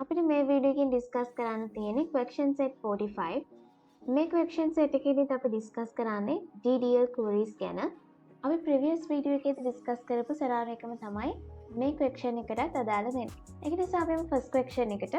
අපිට මේ වීඩියෝ එකෙන් ඩිස්කස් කරන්න තියෙන්නේ question set 45. මේ question set එකේදීත් අපි ඩිස්කස් කරන්නේ DDL queries ගැන. අපි previous video එකේදී ඩිස්කස් කරපු සරාර එකම තමයි මේ question එකටත් අදාළ වෙන්නේ. ඒක නිසා අපි first question එකට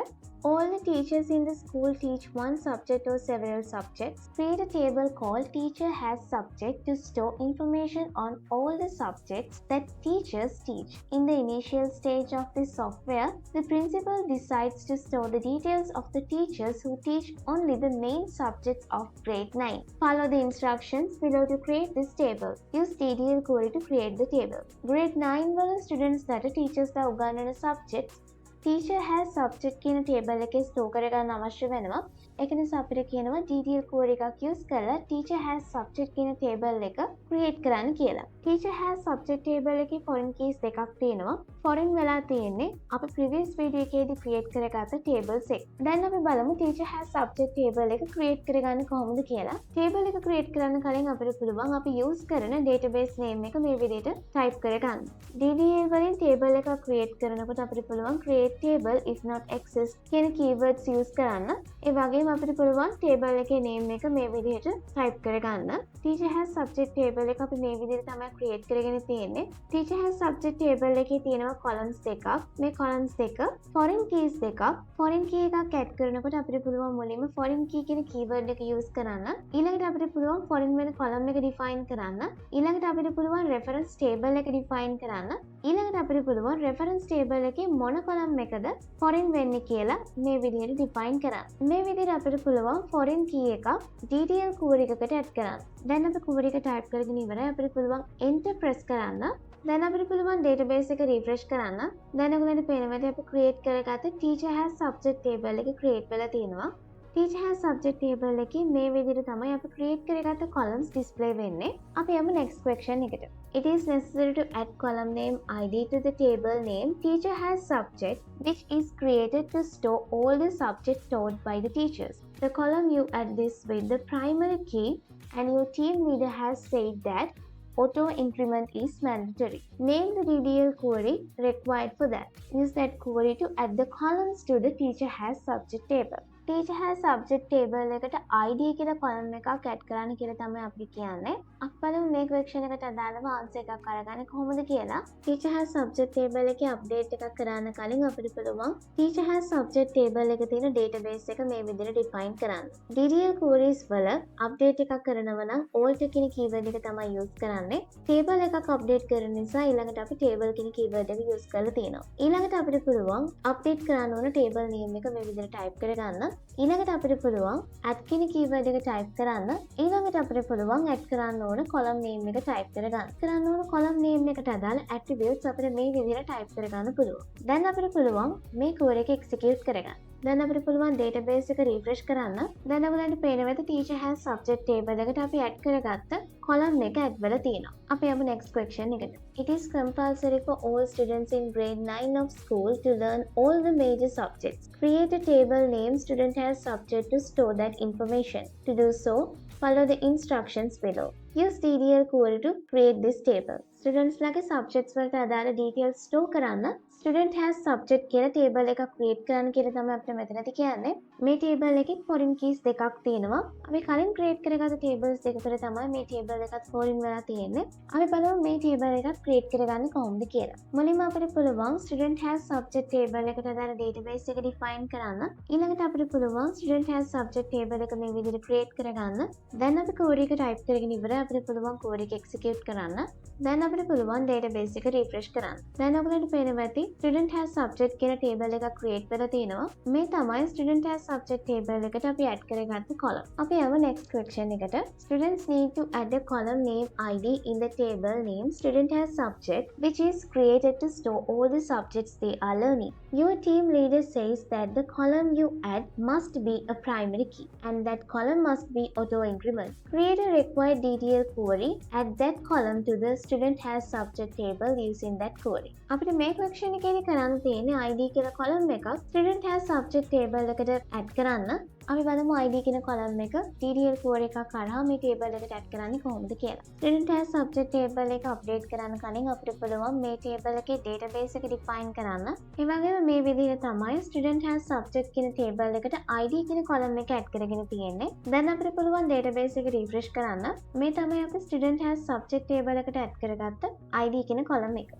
all the teachers in the school teach one subject or several subjects. Create a table called teacher has subject to store information on all the subjects that teachers teach. In the initial stage of this software, the principal decides to store the details of the teachers who teach only the main subjects of grade 9. Follow the instructions below to create this table. Use DDL Query to create the table. Grade 9 වල students that teachers ලා උගන්වන subjects teacher has subject කියන table එකේ store කරගන්න අවශ්‍ය වෙනවා. ඒක නිසා අපිට කියනවා DDL query එකක් use කරලා teacher has subject කියන table එක create කරන්න කියලා. teacher has subject table එකේ foreign keys දෙකක් තියෙනවා. foreign වෙලා තියෙන්නේ අපි previous video එකේදී create කරගත්ත tables එක. දැන් අපි බලමු teacher has subject table එක create කරගන්න කොහොමද කියලා. table එක create කරන්න කලින් අපිට පුළුවන් අපි use කරන database name එක මේ විදිහට type කරගන්න. DDL වලින් table එක create කරනකොට අපිට පුළුවන් create table if not exist කියන keywords use කරන්න. ඒ වගේම අපිට පුළුවන් table එකේ name එක මේ විදිහට type කරගන්න. teacher has subject table එක අපි මේ විදිහට තමයි create කරගෙන තියෙන්නේ. teacher has subject table එකේ තියෙනවා columns දෙකක්. මේ columns දෙක foreign keys දෙකක්. foreign key එකක් add කරනකොට අපිට පුළුවන් මුලින්ම foreign key කියන keyword එක use කරන්න. ඊළඟට අපිට පුළුවන් foreign වෙන column එක define කරන්න. ඊළඟට අපිට පුළුවන් reference table එක define කරන්න. ඊළඟට අපිට පුළුවන් reference table එකේ මොන column එකද foreign වෙන්නේ කියලා මේ විදිහට define කරන්න. මේ විදිහට අපිට පුළුවන් foreign key එකක් DDL query එකකට add කරන්න. දැන් අපි query එක type කරගෙන ඉවරයි. අපිට පුළුවන් enter press කරන්න. දැන් අපිට පුළුවන් database එක refresh කරන්න. දැන් ඔයගොල්ලන්ට පේනවා අපි create කරගත්ත teacher has subject table එක create වෙලා තියෙනවා. teacher has subject table එකේ මේ විදිහට තමයි අපි create කරගත්ත columns display වෙන්නේ. අපි යමු next question එකට. It is necessary to add column name ID to the table name teacher has subject which is created to store all the subjects taught by the teachers. The column you add this with the primary key and your team leader has said that auto increment is mandatory. Name the DDL query required for that. Use that query to add the columns to the teacher has subject table. teacher has subject table එකට ID කියලා column එකක් add කරන්න කියලා තමයි අපි කියන්නේ. අපි බලමු මේ question එකට අදාළව answer එකක් අරගන්න කොහොමද කියලා. teacher has subject table එකේ update එකක් කරන්න කලින් අපිට පුළුවන් teacher has subject table එකේ තියෙන database එක මේ විදිහට define කරන්න. DDL queries වල update එකක් කරනවා නම් alt කියන keyword එක තමයි use කරන්නේ. table එකක් update කරන නිසා ඊළඟට අපි table කියන keyword එක use කරලා තියෙනවා. ඊළඟට අපිට පුළුවන් update කරන්න ඕන table name එක මේ විදිහට type කරගන්න. ඊළඟට අපිට පුළුවන් add කියන keyword එක type කරන්න. ඊළඟට අපිට පුළුවන් add කරන්න ඕන column name එක type කරගන්න. කරන්න ඕන column name එකට අදාළ attributes අපිට මේ විදිහට type කරගන්න පුළුවන්. දැන් අපිට පුළුවන් මේ query එක execute කරගන්න. දැන් අපිට පුළුවන් database එක refresh කරන්න. දැන් ඔයගලන්ට පේනවා ඇති teacher has subject table එකට අපි add කරගත්ත column එක add වෙලා තියෙනවා. අපි යමු next question එකට. It is compulsory for all students in grade 9 of school to learn all the major subjects. Create a table name student has subject to store that information. To do so, follow the instructions below. Use DDL query to create this table. Students ලගේ subjects වලට අදාළ details store කරන්න student has subject කියලා table එකක් create කරන්න කියලා තමයි අපිට මෙතනදී කියන්නේ. මේ table එකේ foreign keys දෙකක් තියෙනවා. අපි කලින් create කරගත්ත tables දෙකකට තමයි මේ table එකත් foreign වෙලා තියෙන්නේ. අපි බලමු මේ table එකක් create කරගන්නේ කොහොමද කියලා. මුලින්ම අපිට පුළුවන් student has subject table එකට අදාළ database එක define කරන්න. ඊළඟට අපිට පුළුවන් student has subject table එක මේ විදිහට create කරගන්න. දැන් අපි query එක type කරගෙන ඉවරයි. අපිට පුළුවන් query එක execute කරන්න. දැන් අපිට පුළුවන් database එක refresh කරන්න. දැන් ඔයගලන්ට පේනවා ඇති student has subject කියන table එකක් create වෙලා තියෙනවා. මේ තමයි student has subject table එකට අපි add කරගත්ත column. අපි යමු next question එකට. Students need to add a column name ID in the table name student has subject which is created to store all the subjects they are learning. Your team leader says that the column you add must be a primary key and that column must be auto increment. Create a required DDL query. Add that column to the student has subject table using that query. අපිට මේ question එකේදී කරන්න තියෙන්නේ ID කියලා column එකක් student has subject table එකට add කරන්න. අපි බලමු ID කියන කොලම් එක DDL Query එකක් කරා මේ ටේබල් එකට ඇඩ් කරන්නේ කොහොමද කියලා. Student has subject table එක අප්ඩේට් කරන්න කලින් අපිට පුළුවන් මේ ටේබල් එකේ database එක define කරන්න. ඒ වගේම මේ විදිහට තමයි student has subject කියන ටේබල් එකට ID කියන කොලම් එක ඇඩ් කරගෙන තියෙන්නේ. දැන් අපිට පුළුවන් database එක refresh කරන්න. මේ තමයි අපි student has subject table එකට ඇඩ් කරගත්ත ID කියන කොලම් එක.